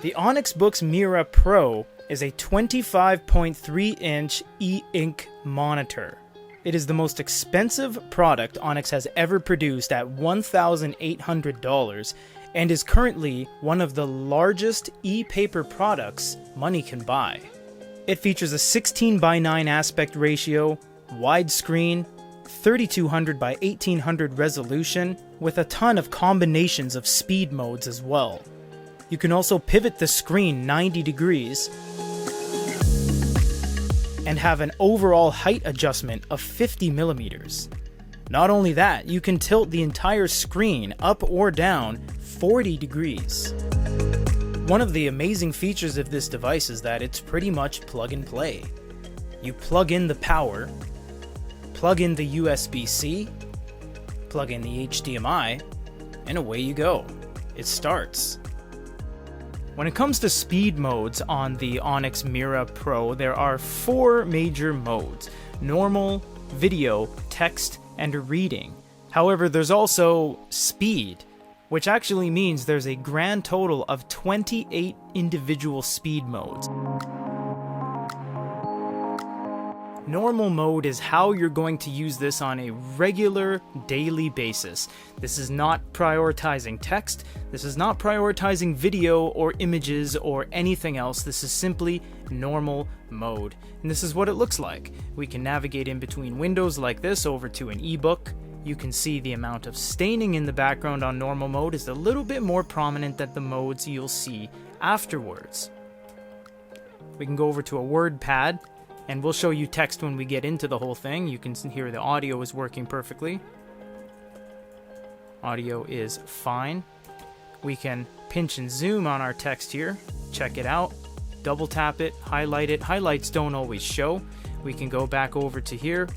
The Onyx Boox Mira Pro is a 25.3-inch e-ink monitor. It is the most expensive product Onyx has ever produced at $1,800 and is currently one of the largest e-paper products money can buy. It features a 16:9 aspect ratio, widescreen, 3200 by 1800 resolution, with a ton of combinations of speed modes as well. You can also pivot the screen 90 degrees and have an overall height adjustment of 50 millimeters. Not only that, you can tilt the entire screen up or down 40 degrees. One of the amazing features of this device is that it's pretty much plug and play. You plug in the power, plug in the USB-C, plug in the HDMI, and away you go. It starts. When it comes to speed modes on the Onyx Mira Pro, there are 4 major modes: normal, video, text, and reading. However, there's also speed, which actually means there's a grand total of 28 individual speed modes. Normal mode is how you're going to use this on a regular, daily basis. This is not prioritizing text, this is not prioritizing video or images or anything else. This is simply normal mode. And this is what it looks like. We can navigate in between windows like this over to an ebook. You can see the amount of staining in the background on normal mode is a little bit more prominent than the modes you'll see afterwards. We can go over to a word pad, and we'll show you text when we get into the whole thing. You can hear the audio is working perfectly. Audio is fine. We can pinch and zoom on our text here. Check it out. Double tap it, highlight it. Highlights don't always show. We can go back over to here.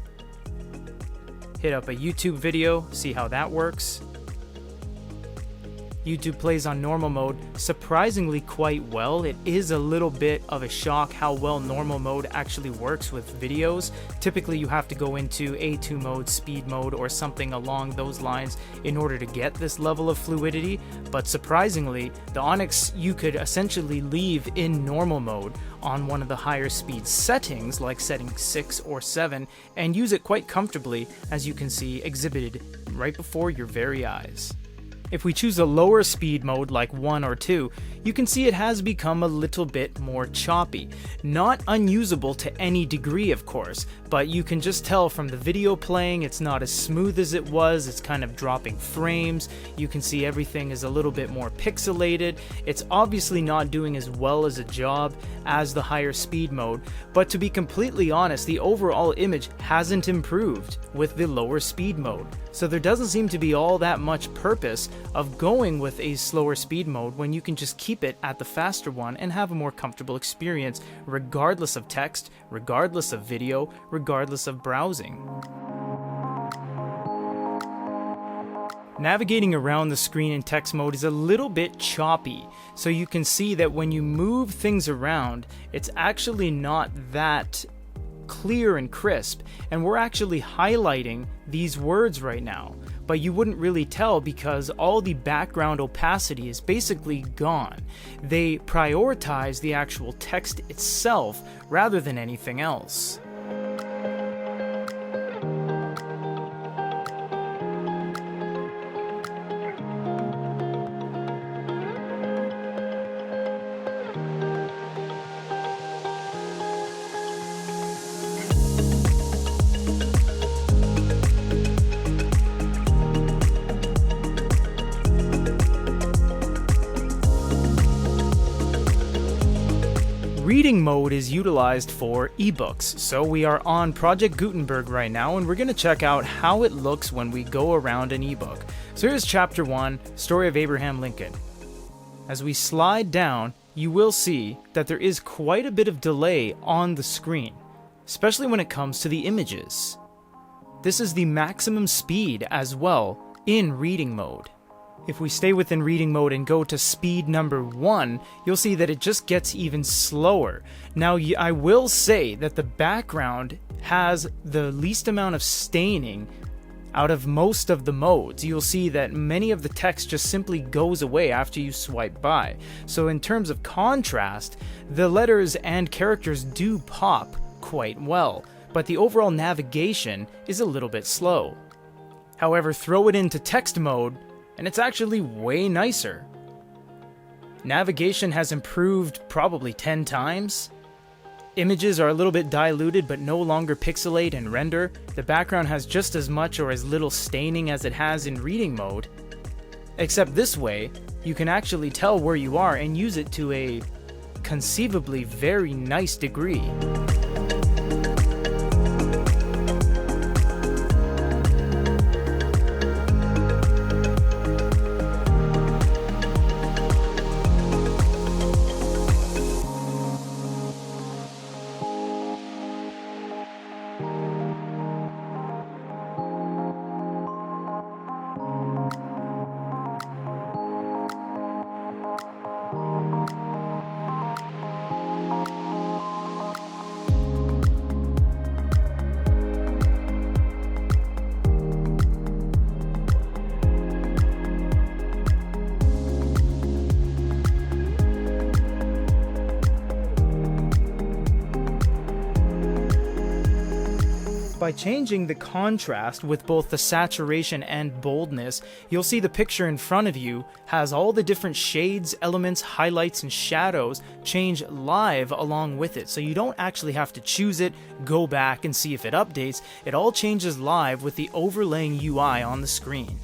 Hit up a YouTube video, see how that works. YouTube plays on normal mode surprisingly quite well. It is a little bit of a shock how well normal mode actually works with videos. Typically you have to go into A2 mode, speed mode, or something along those lines in order to get this level of fluidity, but surprisingly, the Onyx you could essentially leave in normal mode on one of the higher speed settings, like setting 6 or 7, and use it quite comfortably, as you can see exhibited right before your very eyes. If we choose a lower speed mode like 1 or 2, you can see it has become a little bit more choppy. Not unusable to any degree, of course, but you can just tell from the video playing it's not as smooth as it was. It's kind of dropping frames. You can see everything is a little bit more pixelated. It's obviously not doing as well as a job as the higher speed mode, but to be completely honest, the overall image hasn't improved with the lower speed mode. So there doesn't seem to be all that much purpose of going with a slower speed mode when you can just keep it at the faster one and have a more comfortable experience regardless of text, regardless of video, regardless of browsing. Navigating around the screen in text mode is a little bit choppy, so you can see that when you move things around, it's actually not that clear and crisp, and we're actually highlighting these words right now, but you wouldn't really tell because all the background opacity is basically gone. They prioritize the actual text itself rather than anything else. Reading mode is utilized for ebooks, so we are on Project Gutenberg right now, and we're going to check out how it looks when we go around an ebook. So here's Chapter 1, Story of Abraham Lincoln. As we slide down, you will see that there is quite a bit of delay on the screen, especially when it comes to the images. This is the maximum speed as well in reading mode. If we stay within reading mode and go to speed number 1, you'll see that it just gets even slower. Now, I will say that the background has the least amount of staining Out of most of the modes, you'll see that many of the text just simply goes away after you swipe by. So in terms of contrast, the letters and characters do pop quite well, but the overall navigation is a little bit slow. However, throw it into text mode, and it's actually way nicer. Navigation has improved probably 10 times. Images are a little bit diluted but no longer pixelate and render. The background has just as much or as little staining as it has in reading mode. Except this way, you can actually tell where you are and use it to a conceivably very nice degree. By changing the contrast with both the saturation and boldness, you'll see the picture in front of you has all the different shades, elements, highlights, and shadows change live along with it. So you don't actually have to choose it, go back and see if it updates. It all changes live with the overlaying UI on the screen.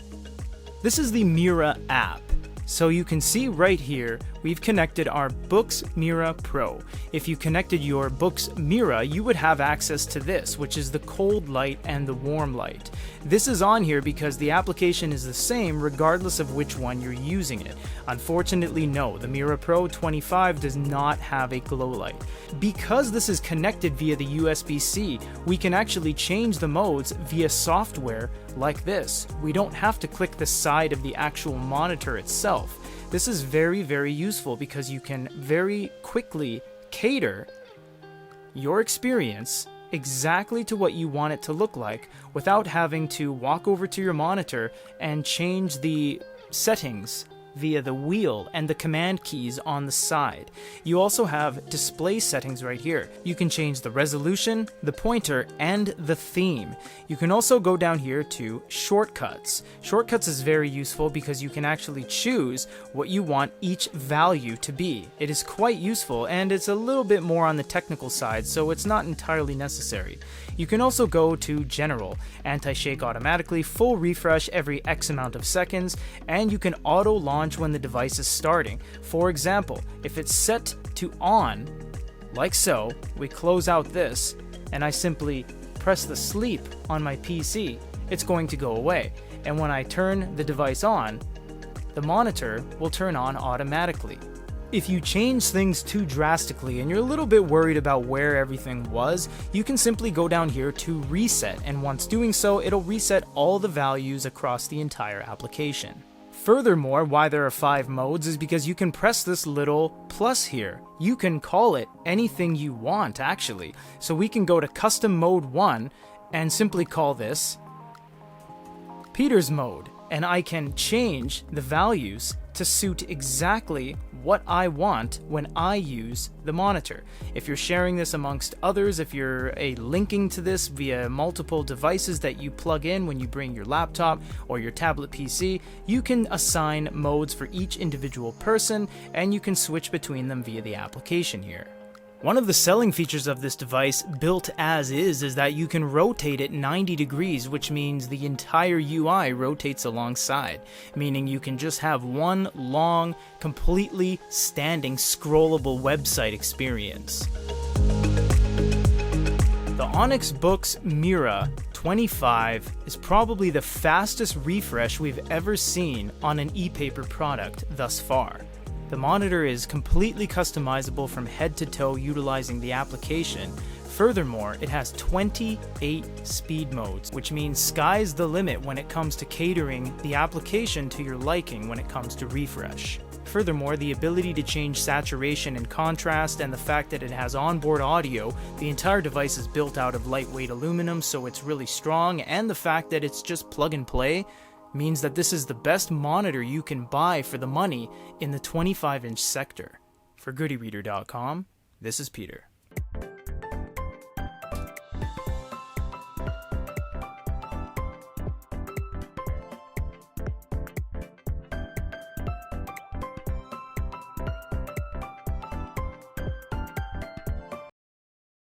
This is the Mira app. So you can see right here, we've connected our Boox Mira Pro. If you connected your Boox Mira, you would have access to this, which is the cold light and the warm light. This is on here because the application is the same regardless of which one you're using it. Unfortunately, no, the Mira Pro 25 does not have a glow light. Because this is connected via the USB-C, we can actually change the modes via software like this. We don't have to click the side of the actual monitor itself. This is very, very useful because you can very quickly cater your experience exactly to what you want it to look like without having to walk over to your monitor and change the settings via the wheel and the command keys on the side. You also have display settings right here. You can change the resolution, the pointer, and the theme. You can also go down here to shortcuts. Shortcuts is very useful because you can actually choose what you want each value to be. It is quite useful, and it's a little bit more on the technical side, so it's not entirely necessary. You can also go to General, anti-shake automatically, full refresh every X amount of seconds, and you can auto launch when the device is starting. For example, if it's set to on, like so, we close out this, and I simply press the sleep on my PC, it's going to go away. And when I turn the device on, the monitor will turn on automatically. If you change things too drastically and you're a little bit worried about where everything was, you can simply go down here to reset, and once doing so, it'll reset all the values across the entire application. Furthermore, why there are 5 modes is because you can press this little plus here. You can call it anything you want, actually. So we can go to custom mode 1 and simply call this Peter's mode, and I can change the values to suit exactly what I want when I use the monitor. If you're sharing this amongst others, if you're linking to this via multiple devices that you plug in when you bring your laptop or your tablet PC, you can assign modes for each individual person, and you can switch between them via the application here. One of the selling features of this device, built as is that you can rotate it 90 degrees, which means the entire UI rotates alongside, meaning you can just have one long, completely standing, scrollable website experience. The Onyx Boox Mira 25 is probably the fastest refresh we've ever seen on an e-paper product thus far. The monitor is completely customizable from head to toe utilizing the application. Furthermore, it has 28 speed modes, which means sky's the limit when it comes to catering the application to your liking when it comes to refresh. Furthermore, the ability to change saturation and contrast, and the fact that it has onboard audio, the entire device is built out of lightweight aluminum, so it's really strong, and the fact that it's just plug and play means that this is the best monitor you can buy for the money in the 25-inch sector. For GoodyReader.com, this is Peter.